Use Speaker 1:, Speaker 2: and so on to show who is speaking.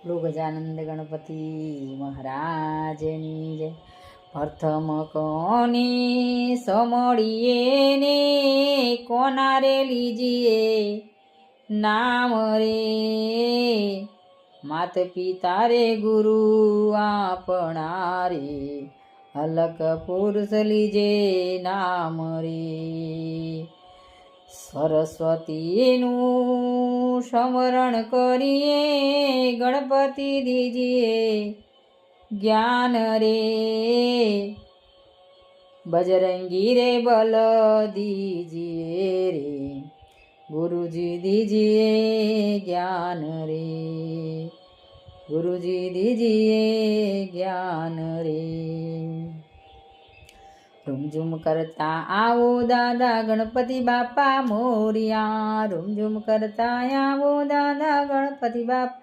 Speaker 1: બોલો ગજાનંદ ગણપતિ મહારાજની જય. પ્રથમ કોની સમળીએ ને કોના રે લીજીએ નામ રે, માત પિતા રે ગુરુ આપણા રે, અલક પુરુષ લીજે નામ રે. સરસ્વતીનું સ્મરણ કરીએ ગણપતિ દીજીએ જ્ઞાન રે, બજરંગી રે બલ દીજીએ રે, ગુરુજી દીજીએ જ્ઞાન રે, ગુરુજી દીજીએ જ્ઞાન રે. રૂમઝુમ કરતા આવો દાદા ગણપતિ બાપા મોરિયા, રૂમઝુમ કરતા આવો દાદા ગણપતિ બાપા